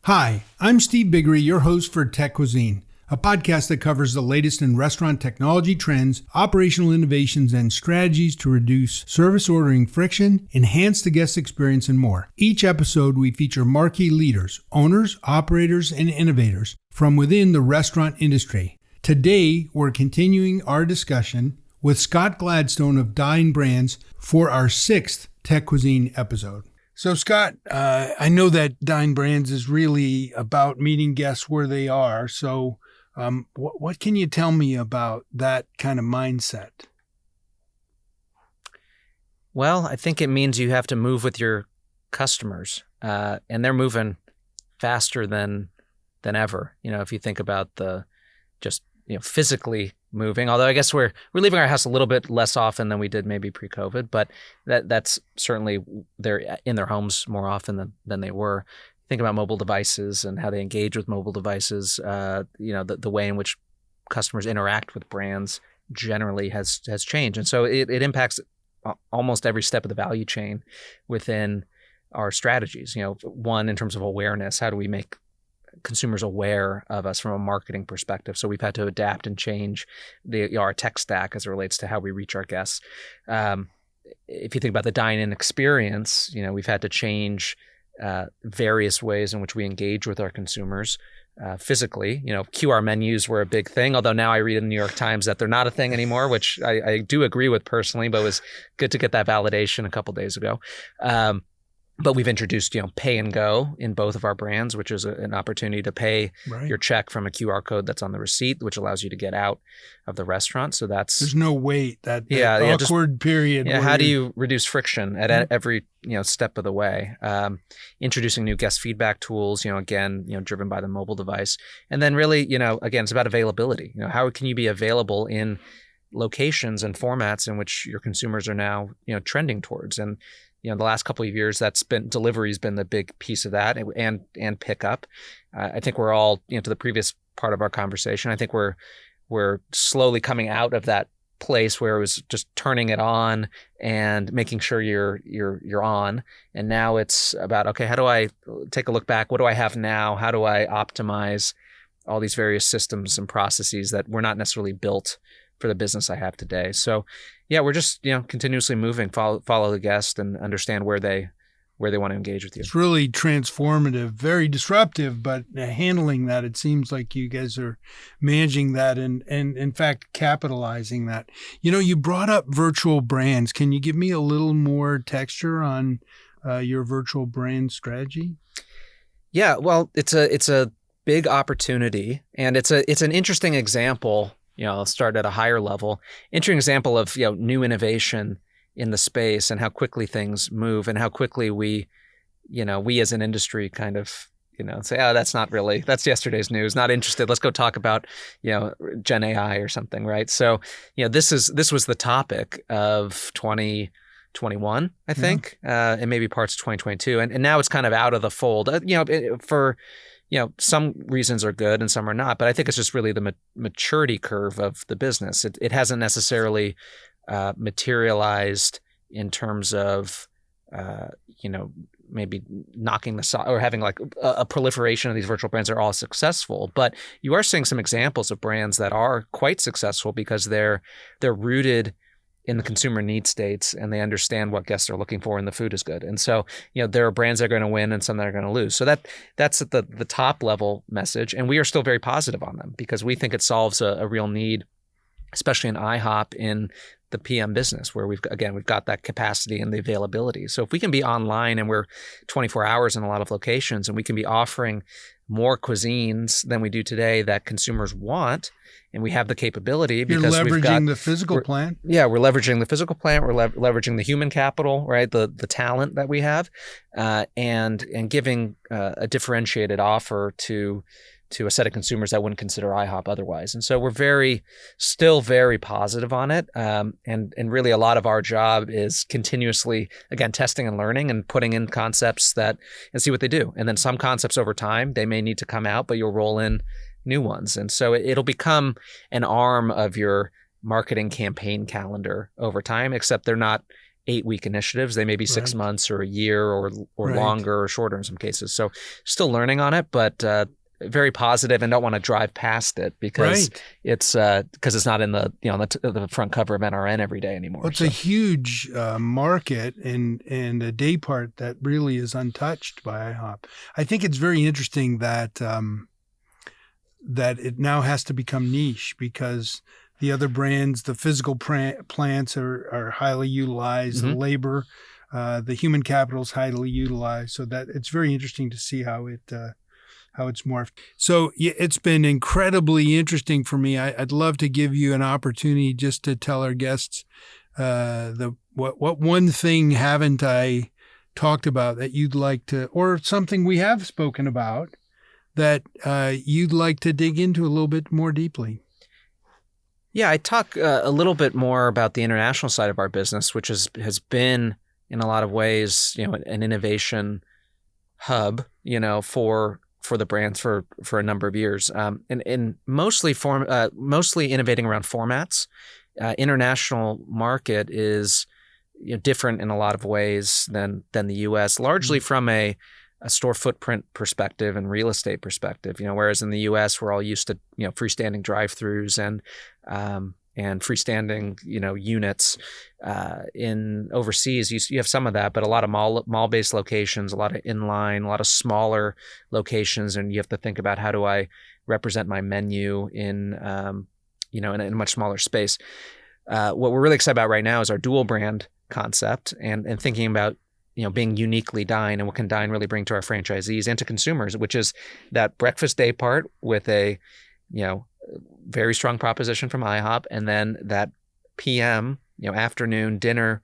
Hi, I'm Steve Biggery, your host for Techuisine, a podcast that covers the latest in restaurant technology trends, operational innovations, and strategies to reduce service ordering friction, enhance the guest experience, and more. Each episode, we feature marquee leaders, owners, operators, and innovators from within the restaurant industry. Today, we're continuing our discussion with Scott Gladstone of Dine Brands for our 6th Techuisine episode. So, Scott, I know that Dine Brands is really about meeting guests where they are. So what can you tell me about that kind of mindset? Well, I think it means you have to move with your customers, and they're moving faster than ever. You know, if you think about physically moving, although I guess we're leaving our house a little bit less often than we did maybe pre-COVID, but that's certainly they're in their homes more often than they were. Think about mobile devices and how they engage with mobile devices. The way in which customers interact with brands generally has changed, and so it impacts almost every step of the value chain within our strategies. You know, one, in terms of awareness, how do we make consumers aware of us from a marketing perspective? So we've had to adapt and change our tech stack as it relates to how we reach our guests. If you think about the dine-in experience, we've had to change various ways in which we engage with our consumers physically. QR menus were a big thing, although now I read in the New York Times that they're not a thing anymore, which I do agree with personally, but it was good to get that validation a couple days ago. But we've introduced, pay and go in both of our brands, which is an opportunity to pay your check from a QR code that's on the receipt, which allows you to get out of the restaurant. So there's no wait, that awkward period. Yeah, how do you reduce friction at every step of the way? Introducing new guest feedback tools, again, driven by the mobile device, and then really, again, it's about availability. How can you be available in locations and formats in which your consumers are now, trending towards? And the last couple of years, delivery's been the big piece of that, and pickup. I think we're all, to the previous part of our conversation, I think we're slowly coming out of that place where it was just turning it on and making sure you're on. And now it's about, okay, how do I take a look back? What do I have now? How do I optimize all these various systems and processes that were not necessarily built for the business I have today? So yeah, we're just, continuously moving, follow the guest and understand where they want to engage with you. It's really transformative, very disruptive, but handling that, it seems like you guys are managing that and in fact, capitalizing that. You brought up virtual brands. Can you give me a little more texture on your virtual brand strategy? Yeah, well, it's a big opportunity, and it's an interesting example. I'll start at a higher level. Interesting example of new innovation in the space and how quickly things move and how quickly we as an industry kind of say, oh, that's yesterday's news. Not interested. Let's go talk about Gen AI or something, right? So this was the topic of 2021, I think, and maybe parts of 2022, and now it's kind of out of the fold. For some reasons are good and some are not, but I think it's just really the maturity curve of the business. It hasn't necessarily materialized in terms of, maybe knocking or having like a proliferation of these virtual brands are all successful. But you are seeing some examples of brands that are quite successful because they're rooted in the consumer need states, and they understand what guests are looking for, and the food is good. And so, there are brands that are going to win and some that are going to lose. So that's at the top level message. And we are still very positive on them because we think it solves a real need, especially in IHOP in the PM business, where we've got that capacity and the availability. So if we can be online and we're 24 hours in a lot of locations, and we can be offering more cuisines than we do today that consumers want, and we have the capability because you're leveraging the physical plant. Yeah, we're leveraging the physical plant. We're leveraging the human capital, right? The talent that we have, and giving a differentiated offer to a set of consumers that wouldn't consider IHOP otherwise. And so we're still very positive on it. And really a lot of our job is continuously, again, testing and learning and putting in concepts and see what they do. And then some concepts over time, they may need to come out, but you'll roll in new ones. And so it'll become an arm of your marketing campaign calendar over time, except they're not 8-week initiatives. They may be 6 Right. months or a year or Right. longer or shorter in some cases. So still learning on it, but very positive, and don't want to drive past it because Right. it's not in the the front cover of NRN every day anymore. Well, it's a huge market and a day part that really is untouched by IHOP. I think it's very interesting that that it now has to become niche because the other brands, the physical plants are highly utilized, the labor, the human capital is highly utilized. So that it's very interesting to see how it's morphed. So it's been incredibly interesting for me. I'd love to give you an opportunity just to tell our guests what one thing haven't I talked about that you'd like to, or something we have spoken about that you'd like to dig into a little bit more deeply. Yeah, I talk a little bit more about the international side of our business, which has been in a lot of ways, an innovation hub, for the brands for a number of years, and mostly innovating around formats. International market is different in a lot of ways than the U.S., largely from a store footprint perspective and real estate perspective. Whereas in the U.S. we're all used to freestanding drive-throughs and freestanding units. In overseas you have some of that, but a lot of mall-based locations, a lot of inline, a lot of smaller locations, and you have to think about how do I represent my menu in in a much smaller space. What we're really excited about right now is our dual brand concept and thinking about being uniquely Dine and what can Dine really bring to our franchisees and to consumers, which is that breakfast day part with a very strong proposition from IHOP, and then that PM, afternoon dinner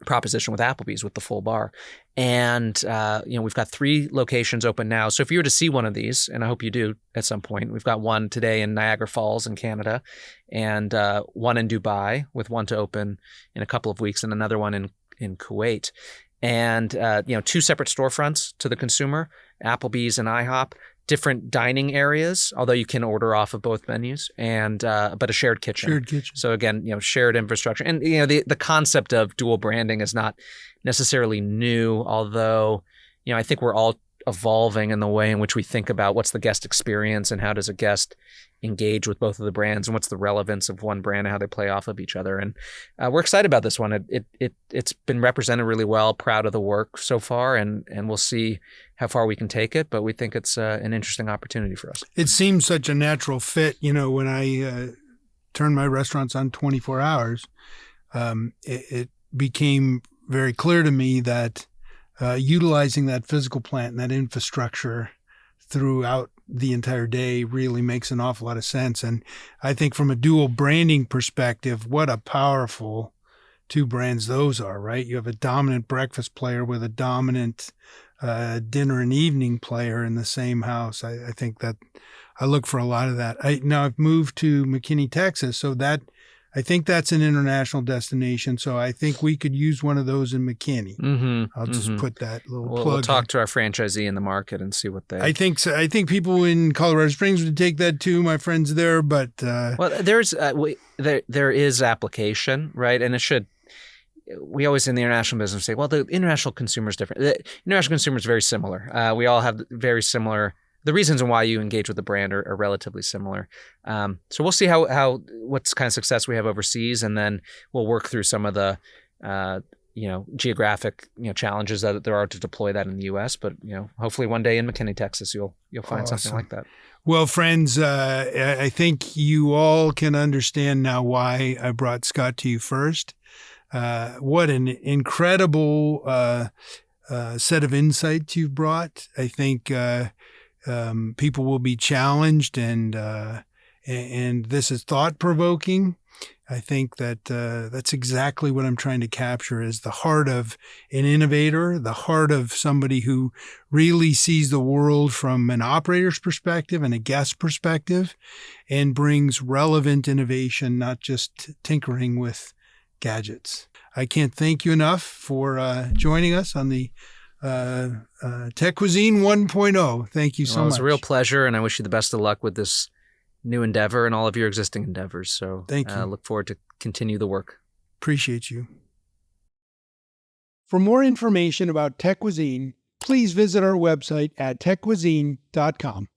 proposition with Applebee's with the full bar. And we've got 3 locations open now. So if you were to see one of these, and I hope you do at some point, we've got one today in Niagara Falls in Canada, and one in Dubai with one to open in a couple of weeks, and another one in Kuwait. And 2 separate storefronts to the consumer, Applebee's and IHOP, different dining areas, although you can order off of both menus, and but a shared kitchen. Shared kitchen. So again, shared infrastructure. And the concept of dual branding is not necessarily new, although I think we're all evolving in the way in which we think about what's the guest experience and how does a guest engage with both of the brands and what's the relevance of one brand and how they play off of each other. And we're excited about this one. It's been represented really well, proud of the work so far, and we'll see how far we can take it, but we think it's an interesting opportunity for us. It seems such a natural fit. When I turned my restaurants on 24 hours, it became very clear to me that utilizing that physical plant and that infrastructure throughout the entire day really makes an awful lot of sense. And I think from a dual branding perspective, what a powerful 2 brands those are, right? You have a dominant breakfast player with a dominant dinner and evening player in the same house. I think that I look for a lot of that. Now I've moved to McKinney, Texas, so that I think that's an international destination. So I think we could use one of those in McKinney. I'll just put that little plug. We'll talk to our franchisee in the market and see what they. I think so. I think people in Colorado Springs would take that too. My friends there, but well, there is application, right? And it should. We always in the international business say, well, the international consumer is different. The international consumer is very similar. We all have very similar. The reasons why you engage with the brand are relatively similar. So we'll see how what kind of success we have overseas, and then we'll work through some of the geographic challenges that there are to deploy that in the U.S. But hopefully one day in McKinney, Texas, you'll find something like that. Well, friends, I think you all can understand now why I brought Scott to you first. What an incredible set of insights you've brought. I think people will be challenged, and this is thought-provoking. I think that that's exactly what I'm trying to capture, is the heart of an innovator, the heart of somebody who really sees the world from an operator's perspective and a guest perspective, and brings relevant innovation, not just tinkering with gadgets. I can't thank you enough for joining us on the Techuisine 1.0. Thank you so much. It was a real pleasure, and I wish you the best of luck with this new endeavor and all of your existing endeavors. So thank you. Look forward to continue the work. Appreciate you. For more information about Techuisine, please visit our website at techuisine.com.